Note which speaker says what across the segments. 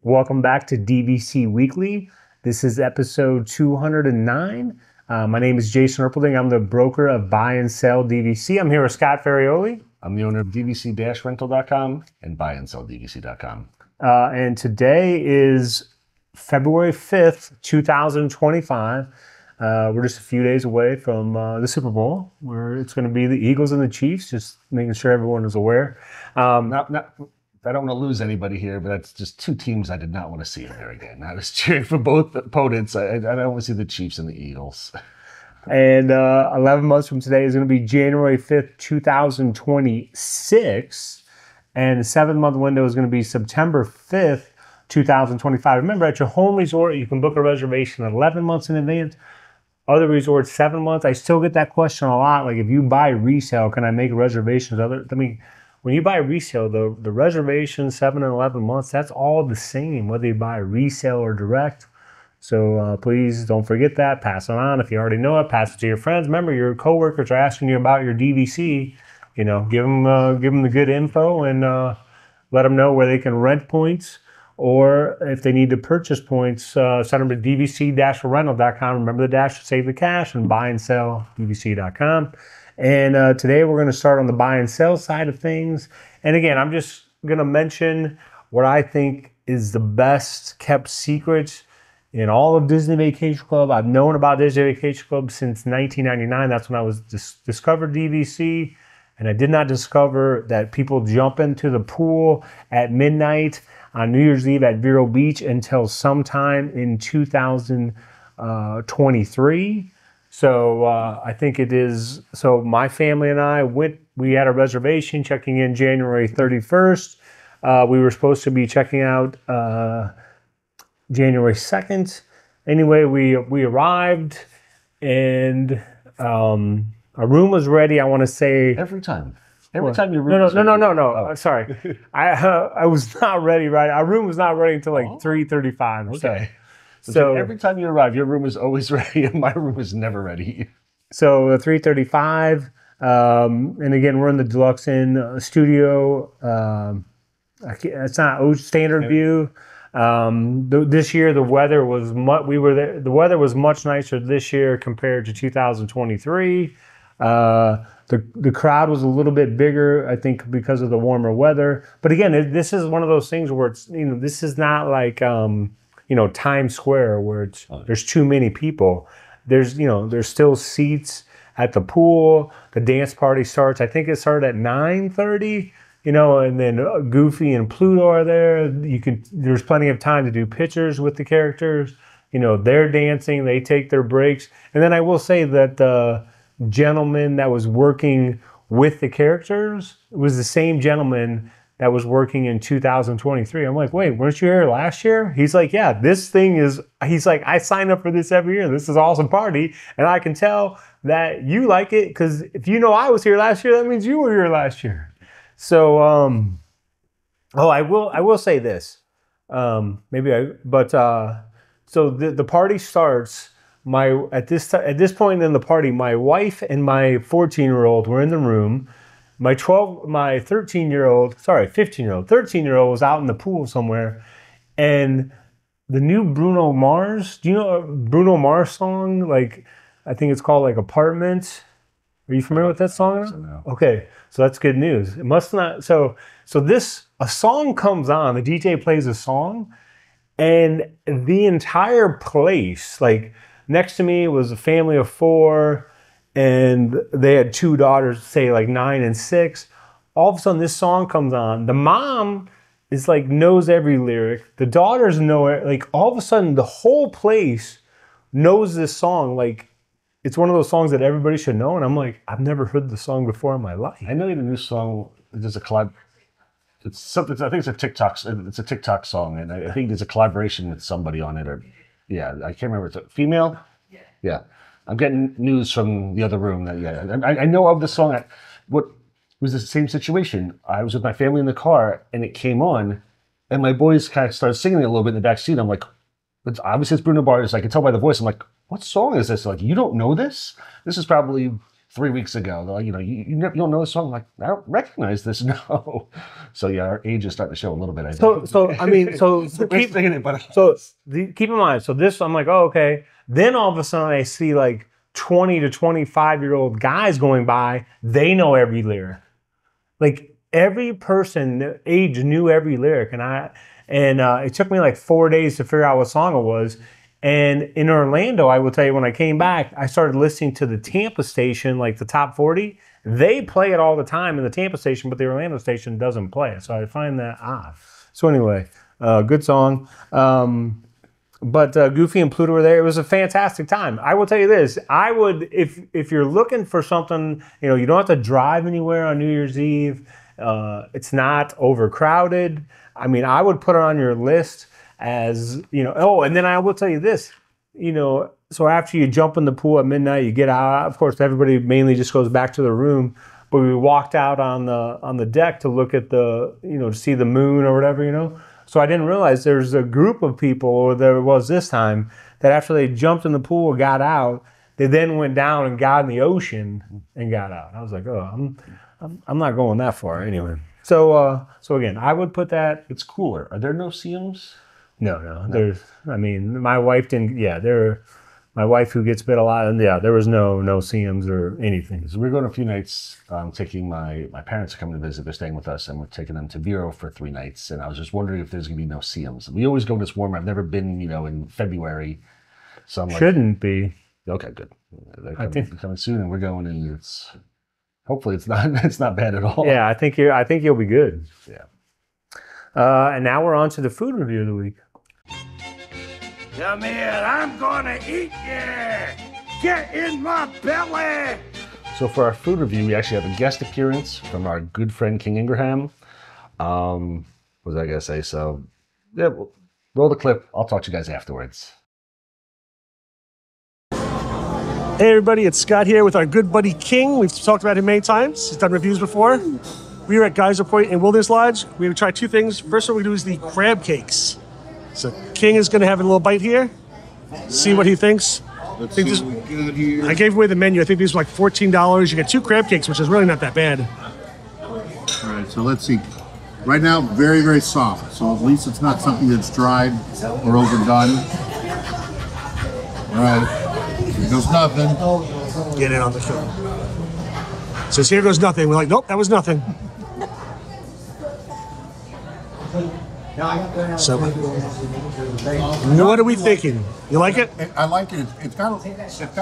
Speaker 1: Welcome back to DVC Weekly. This is episode 209. My name is Jason Erpelding. I'm the broker of Buy and Sell DVC. I'm here with Scott Ferrioli.
Speaker 2: I'm the owner of DVC-RENTAL.com and BuyAndSellDVC.com.
Speaker 1: And today is February 5th, 2025. We're just a few days away from the Super Bowl, where it's going to be the Eagles and the Chiefs, just making sure everyone is aware.
Speaker 2: I don't want to lose anybody here, but that's just two teams I did not want to see in there again. I was cheering for both opponents. I don't want to see the Chiefs and the Eagles.
Speaker 1: And 11 months from today is going to be January 5th, 2026. And the 7-month window is going to be September 5th, 2025. Remember, at your home resort, you can book a reservation 11 months in advance. Other resorts, 7 months. I still get that question a lot. Like, if you buy resale, can I make reservations? When you buy resale, the reservation 7 and 11 months, that's all the same, whether you buy resale or direct. So please don't forget that. Pass it on. If you already know it, pass it to your friends. Remember, your coworkers are asking you about your DVC. You know, give them the good info and let them know where they can rent points, or if they need to purchase points, send them to DVC-RENTAL.com. Remember the dash to save the cash, and Buy and Sell DVC.com. And today we're going to start on the buy and sell side of things. And again, I'm just going to mention what I think is the best kept secret in all of Disney Vacation Club. I've known about Disney Vacation Club since 1999. That's when I was discovered DVC. And I did not discover that people jump into the pool at midnight on New Year's Eve at Vero Beach until sometime in 2023. So I think it is, so my family and I we had a reservation checking in January 31st. We were supposed to be checking out January 2nd. Anyway, we arrived and our room was ready, I want to say.
Speaker 2: Every time your room was
Speaker 1: No.
Speaker 2: ready. Oh.
Speaker 1: Sorry. I was not ready, right? Our room was not ready until like 3:35 or so.
Speaker 2: Okay. So every time you arrive, your room is always ready, and my room is never ready.
Speaker 1: So 3:35, and again, we're in the Deluxe Inn studio. It's not standard view. This year, the weather was the weather was much nicer this year compared to 2023. The crowd was a little bit bigger, I think, because of the warmer weather. But again, this is one of those things where it's, this is not like Times Square where there's too many people. There's still seats at the pool. The dance party starts, I think it started at 9:30, and then Goofy and Pluto are there. There's plenty of time to do pictures with the characters. They're dancing, they take their breaks. And then I will say that the gentleman that was working with the characters was the same gentleman that was working in 2023. I'm like, wait, weren't you here last year? He's like, yeah, he's like, I sign up for this every year. This is an awesome party. And I can tell that you like it, because if I was here last year, that means you were here last year. So, I will say this. So the party starts. At this point in the party, my wife and my 13-year-old were in the room. My 13-year-old was out in the pool somewhere. And the new Bruno Mars, do you know a Bruno Mars song? Like, I think it's called like Apartment. Are you familiar with that song?
Speaker 2: No.
Speaker 1: Okay, so that's good news. It must not, a song comes on, the DJ plays a song, and the entire place, like next to me was a family of 4, and they had 2 daughters, say like 9 and 6. All of a sudden this song comes on. The mom is like, knows every lyric. The daughters know it. Like, all of a sudden the whole place knows this song. Like, it's one of those songs that everybody should know. And I'm like, I've never heard the song before in my life.
Speaker 2: I know the new song, there's a collab. It's something, I think it's a TikTok song. And I think there's a collaboration with somebody on it. I can't remember. It's a female? Yeah. I'm getting news from the other room that, I know of the song. What was the same situation? I was with my family in the car, and it came on, and my boys kind of started singing it a little bit in the back seat. I'm like, obviously it's Bruno Mars. I can tell by the voice. I'm like, what song is this? Like, you don't know this? This is probably 3 weeks ago. They're like, you don't know this song. I'm like, I don't recognize this. No. So yeah, our age is starting to show a little bit. I think.
Speaker 1: Keep in mind. So this, I'm like, oh, okay. Then all of a sudden I see like 20 to 25-year-old guys going by. They know every lyric. Like every person age knew every lyric, and it took me like 4 days to figure out what song it was. And in Orlando, I will tell you, when I came back, I started listening to the Tampa station, like the top 40. They play it all the time in the Tampa station, but the Orlando station doesn't play it. So I find that odd. So anyway, good song. But Goofy and Pluto were there. It was a fantastic time. I will tell you this. I would, if you're looking for something, you don't have to drive anywhere on New Year's Eve. It's not overcrowded. I mean, I would put it on your list as, oh, and then I will tell you this, so after you jump in the pool at midnight, you get out. Of course, everybody mainly just goes back to their room, but we walked out on the deck to look at to see the moon or whatever, So I didn't realize there's a group of people, or there was this time, that after they jumped in the pool, got out, they then went down and got in the ocean and got out. I was like, oh, I'm not going that far anyway. So again, I would put that.
Speaker 2: It's cooler. Are there no seams?
Speaker 1: No. There's. I mean, my wife didn't. Yeah, my wife who gets bit a lot, and there was no seams or anything.
Speaker 2: So we're going a few nights. Taking my parents are coming to visit. They're staying with us, and we're taking them to Vero for 3 nights. And I was just wondering if there's gonna be no seams. We always go this warmer. I've never been, in February. So I'm like,
Speaker 1: shouldn't be.
Speaker 2: Okay, good. They're coming soon, and we're going, and hopefully it's not bad at all.
Speaker 1: Yeah, I think you'll be good.
Speaker 2: Yeah.
Speaker 1: And now we're on to the food review of the week.
Speaker 3: Come here, I'm gonna eat you! Get in my belly!
Speaker 2: So for our food review, we actually have a guest appearance from our good friend King Ingraham. What was I gonna say? So yeah, we'll roll the clip. I'll talk to you guys afterwards.
Speaker 4: Hey everybody, it's Scott here with our good buddy King. We've talked about him many times. He's done reviews before. We were at Geyser Point in Wilderness Lodge. We would try 2 things. First one we do is the crab cakes. So King is going to have a little bite here. See what he thinks.
Speaker 5: Let's see what we got here.
Speaker 4: I gave away the menu. I think these were like $14. You get 2 crab cakes, which is really not that bad.
Speaker 5: All right, so let's see. Right now, very, very soft. So at least it's not something that's dried or overdone. All right, here goes nothing.
Speaker 4: Get in on the show. Says here goes nothing. We're like, nope, that was nothing. So, what are we thinking? You like it?
Speaker 5: I like it. It's got a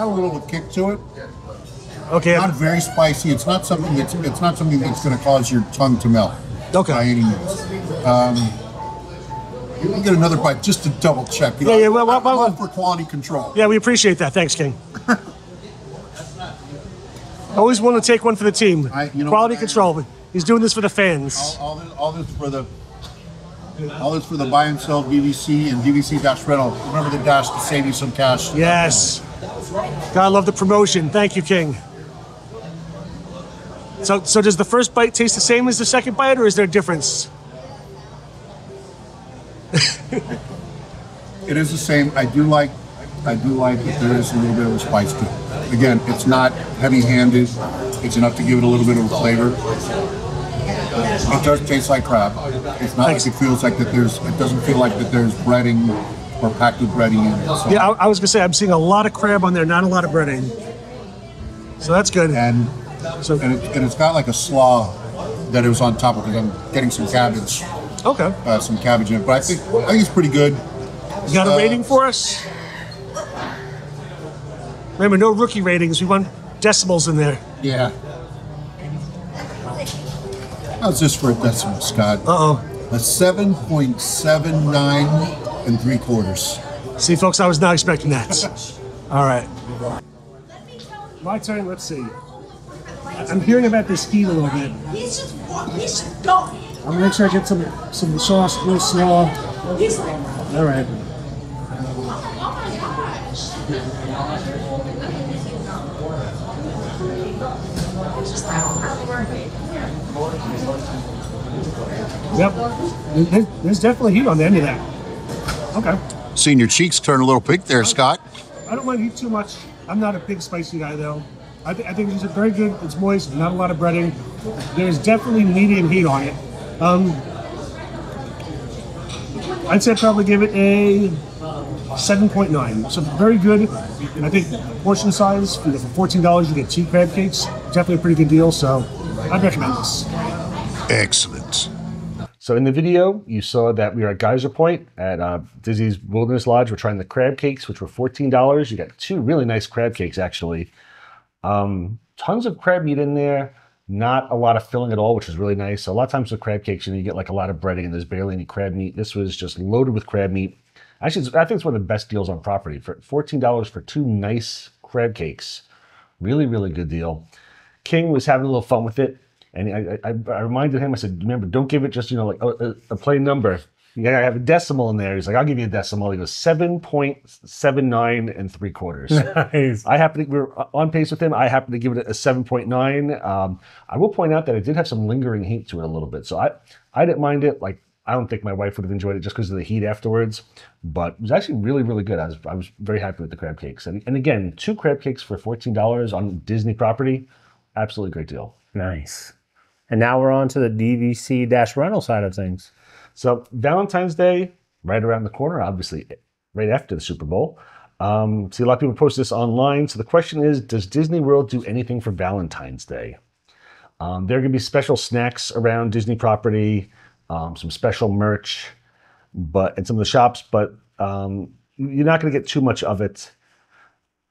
Speaker 5: little kick to it.
Speaker 4: Okay.
Speaker 5: Not very spicy. It's not something that's going to cause your tongue to melt.
Speaker 4: Okay.
Speaker 5: By any means. You can get another bite just to double check.
Speaker 4: Yeah. Well,
Speaker 5: I'm on for quality control.
Speaker 4: Yeah, we appreciate that. Thanks, King. Always want to take one for the team. Quality control. He's doing this for the fans.
Speaker 5: All this for the buy and sell DVC and DVC-RENTAL. Remember the dash to save you some cash.
Speaker 4: Yes. Gotta love the promotion. Thank you, King. So does the first bite taste the same as the second bite, or is there a difference?
Speaker 5: It is the same. I do like that there is a little bit of a spice to it. Again, it's not heavy-handed. It's enough to give it a little bit of a flavor. It does taste like crab. It's not like it feels like that it doesn't feel like that there's breading or packed with breading in it. So.
Speaker 4: Yeah, I was gonna say I'm seeing a lot of crab on there, not a lot of breading. So that's good.
Speaker 5: And it's got like a slaw that it was on top of it. I'm getting some cabbage.
Speaker 4: Okay.
Speaker 5: Some cabbage in it, but I think it's pretty good.
Speaker 4: You got a rating for us? Remember, no rookie ratings. We want decimals in there.
Speaker 5: Yeah. How's this for a decimal, Scott?
Speaker 4: Uh-oh.
Speaker 5: A 7.79 3/4.
Speaker 4: See, folks, I was not expecting that. All right. My turn. Let's see. I'm hearing about this heat a little bit.
Speaker 6: He's going.
Speaker 4: I'm gonna make sure I get some sauce, a little slaw. All right. Yep. There's definitely heat on the end of that. Okay.
Speaker 5: Seeing your cheeks turn a little pink there, Scott.
Speaker 4: I don't want to eat too much. I'm not a big spicy guy, though. I think these are very good. It's moist, not a lot of breading. There's definitely medium heat on it. I'd say I'd probably give it a 7.9. So very good. I think portion size, for $14 you get 2 crab cakes. Definitely a pretty good deal, so I'd recommend this.
Speaker 5: Excellent.
Speaker 2: So in the video, you saw that we were at Geyser Point at Disney's Wilderness Lodge. We're trying the crab cakes, which were $14. You got 2 really nice crab cakes, actually. Tons of crab meat in there. Not a lot of filling at all, which is really nice. So a lot of times with crab cakes, you get like a lot of breading and there's barely any crab meat. This was just loaded with crab meat. Actually, I think it's one of the best deals on property. For $14 for 2 nice crab cakes. Really, really good deal. King was having a little fun with it. And I reminded him, I said, remember, don't give it just, like a plain number. You gotta have a decimal in there. He's like, I'll give you a decimal. He goes 7.79 3/4.
Speaker 1: Nice.
Speaker 2: We're on pace with him. I happen to give it a 7.9. I will point out that it did have some lingering heat to it a little bit. So I didn't mind it. Like, I don't think my wife would have enjoyed it just because of the heat afterwards. But it was actually really, really good. I was very happy with the crab cakes. And again, 2 crab cakes for $14 on Disney property. Absolutely great deal.
Speaker 1: Nice. And now we're on to the DVC-rental side of things.
Speaker 2: So Valentine's Day, right around the corner, obviously right after the Super Bowl. See, a lot of people post this online. So the question is, does Disney World do anything for Valentine's Day? There are going to be special snacks around Disney property, some special merch, in some of the shops, but you're not going to get too much of it.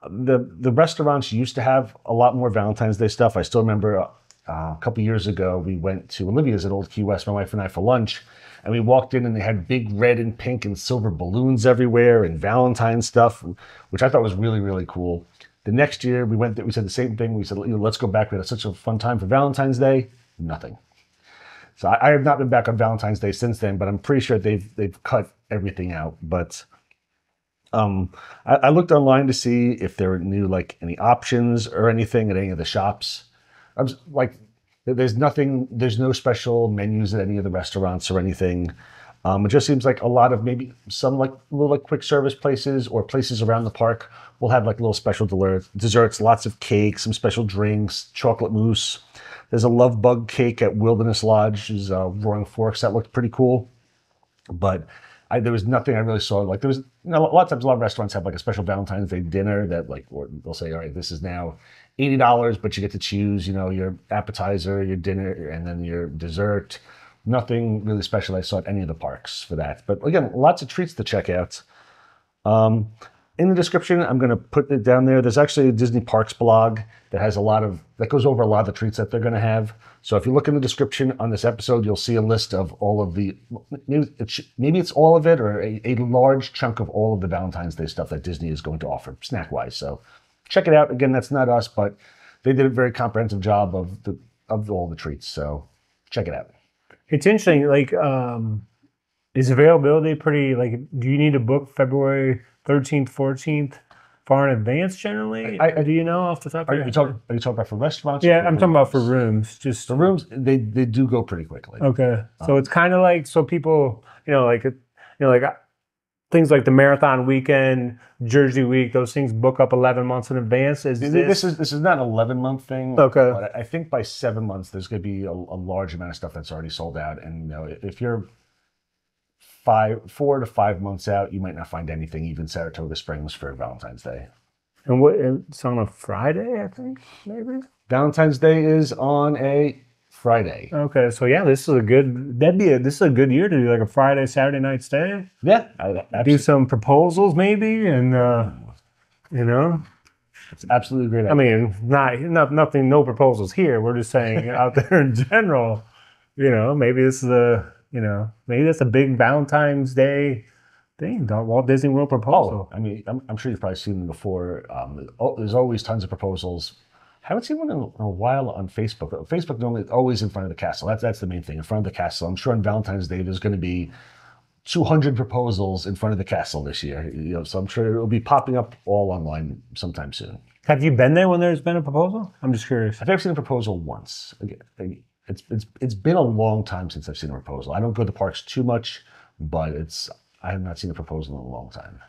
Speaker 2: The restaurants used to have a lot more Valentine's Day stuff. I still remember a couple years ago, we went to Olivia's at Old Key West, my wife and I, for lunch. And we walked in and they had big red and pink and silver balloons everywhere and Valentine stuff, which I thought was really, really cool. The next year we went there, we said the same thing. We said, let's go back. We had such a fun time for Valentine's Day. Nothing. So I have not been back on Valentine's Day since then, but I'm pretty sure they've cut everything out. But I looked online to see if there were new, like, any options or anything at any of the shops. I was like, there's no special menus at any of the restaurants or anything. It just seems like a lot of maybe some little quick service places or places around the park will have like little special desserts, lots of cakes, some special drinks, chocolate mousse. There's a love bug cake at Wilderness Lodge, is Roaring Forks, that looked pretty cool. But there was nothing I really saw. Like, there was, a lot of times a lot of restaurants have like a special Valentine's Day dinner that, like, or they'll say, all right, this is now $80, but you get to choose, your appetizer, your dinner, and then your dessert. Nothing really special I saw at any of the parks for that. But again, lots of treats to check out. In the description, I'm going to put it down there. There's actually a Disney Parks blog that has that goes over a lot of the treats that they're going to have. So if you look in the description on this episode, you'll see a list of all of the, maybe it's all of it, or a large chunk of all of the Valentine's Day stuff that Disney is going to offer snack-wise. So check it out. Again, that's not us, but they did a very comprehensive job of all the treats. So check it out.
Speaker 1: It's interesting. Like, is availability pretty? Like, do you need to book February 13th, 14th far in advance generally? Do you know off the top of your head?
Speaker 2: Are you talking about for restaurants?
Speaker 1: Yeah, I'm talking about for rooms. Just
Speaker 2: the rooms, they do go pretty quickly.
Speaker 1: Okay, so it's kind of like, so people, things like the Marathon Weekend, Jersey Week, those things book up 11 months in advance. This
Speaker 2: is not an 11-month thing.
Speaker 1: Okay,
Speaker 2: but I think by 7 months there's going to be a large amount of stuff that's already sold out, and if you're 4 to 5 months out, you might not find anything, even Saratoga Springs, for Valentine's Day.
Speaker 1: And it's on a Friday, I think, maybe?
Speaker 2: Valentine's Day is on a Friday.
Speaker 1: Okay, so yeah, this is a good year to do like a Friday, Saturday night stay.
Speaker 2: Yeah,
Speaker 1: do some proposals maybe, and
Speaker 2: it's absolutely great idea.
Speaker 1: I mean, nothing, no proposals here. We're just saying out there in general, maybe this is maybe that's a big Valentine's Day thing, Walt Disney World proposal.
Speaker 2: I mean, I'm sure you've probably seen them before. There's always tons of proposals. Haven't seen one in a while on Facebook. Facebook normally always in front of the castle. That's the main thing, in front of the castle. I'm sure on Valentine's Day there's going to be 200 proposals in front of the castle this year. So I'm sure it will be popping up all online sometime soon.
Speaker 1: Have you been there when there's been a proposal? I'm just curious.
Speaker 2: I've never seen a proposal once. It's been a long time since I've seen a proposal. I don't go to the parks too much, but I have not seen a proposal in a long time.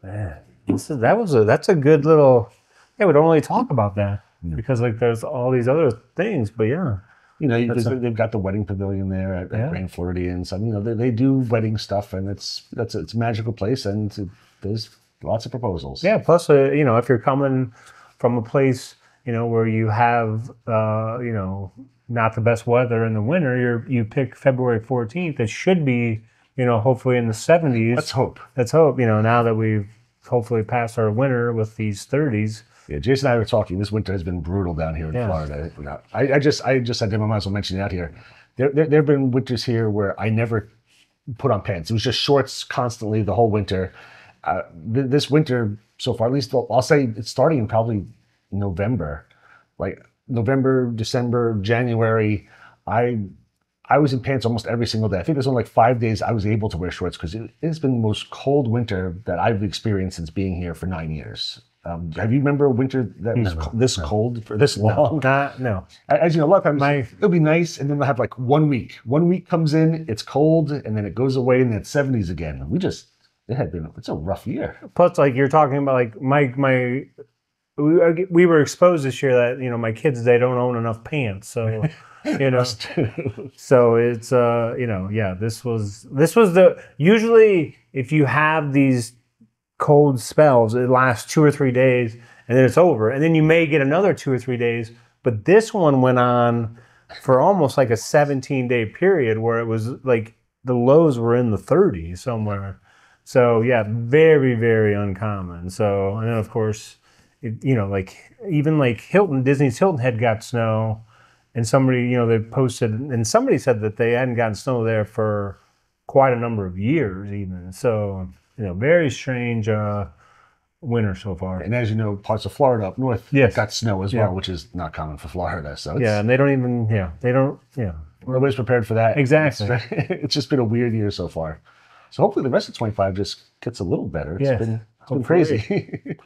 Speaker 1: Man, that's a good little. Yeah, we don't really talk about that. because like there's all these other things. But yeah,
Speaker 2: You know, they've got the wedding pavilion there at Grand Floridian. So, you know, they do wedding stuff, and it's a magical place, and there's lots of proposals.
Speaker 1: yeah. Plus, you know, if you're coming from a place, you know, where you have, you know, not the best weather in the winter, you pick February 14th. It should be, you know, hopefully in the 70s.
Speaker 2: Let's hope.
Speaker 1: Let's hope. You know, now that we've hopefully passed our winter with these 30s.
Speaker 2: Yeah, Jason and I were talking. This winter has been brutal down here in Florida. You know, I just said to him, I might as well mention it out here. There have been winters here where I never put on pants. It was just shorts constantly the whole winter. This winter so far, at least I'll say it's starting in probably November, like November, December, January. I was in pants almost every single day. I think there's only like 5 days I was able to wear shorts because it's been the most cold winter that I've experienced since being here for 9 years. Have you remember a winter that was this cold for this long?
Speaker 1: No.
Speaker 2: As you know, a lot of times it'll be nice, and then they'll have like 1 week. 1 week comes in, it's cold, and then it goes away, and then it's 70s again. It's a rough year.
Speaker 1: Plus, like you're talking about, like we were exposed this year that, you know, my kids, they don't own enough pants, so you know, so it's you know, yeah, this was usually if you have these cold spells, it lasts 2 or 3 days and then it's over, and then you may get another 2 or 3 days, but this one went on for almost like a 17-day period where it was like the lows were in the 30s somewhere. So yeah, very, very uncommon. So, and then of course, you know, like even like Disney's Hilton Head got snow, and somebody, you know, they posted, and somebody said that they hadn't gotten snow there for quite a number of years even. So, you know, very strange winter so far.
Speaker 2: And as you know, parts of Florida up north got snow as well, which is not common for Florida. So
Speaker 1: and they don't even,
Speaker 2: nobody's prepared for that.
Speaker 1: Exactly.
Speaker 2: It's just been a weird year so far. So hopefully the rest of 25 just gets a little better. It's been crazy.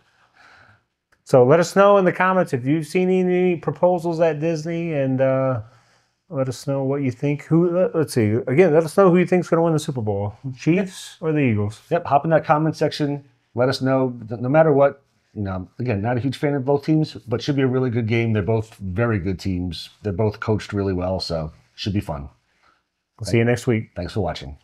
Speaker 1: So let us know in the comments if you've seen any proposals at Disney, and let us know what you think. Let's see. Again, let us know who you think's going to win the Super Bowl, Chiefs or the Eagles.
Speaker 2: Yep. Hop in that comment section. Let us know. No matter what, you know, again, not a huge fan of both teams, but should be a really good game. They're both very good teams. They're both coached really well, so should be fun.
Speaker 1: We'll see you next week.
Speaker 2: Thanks for watching.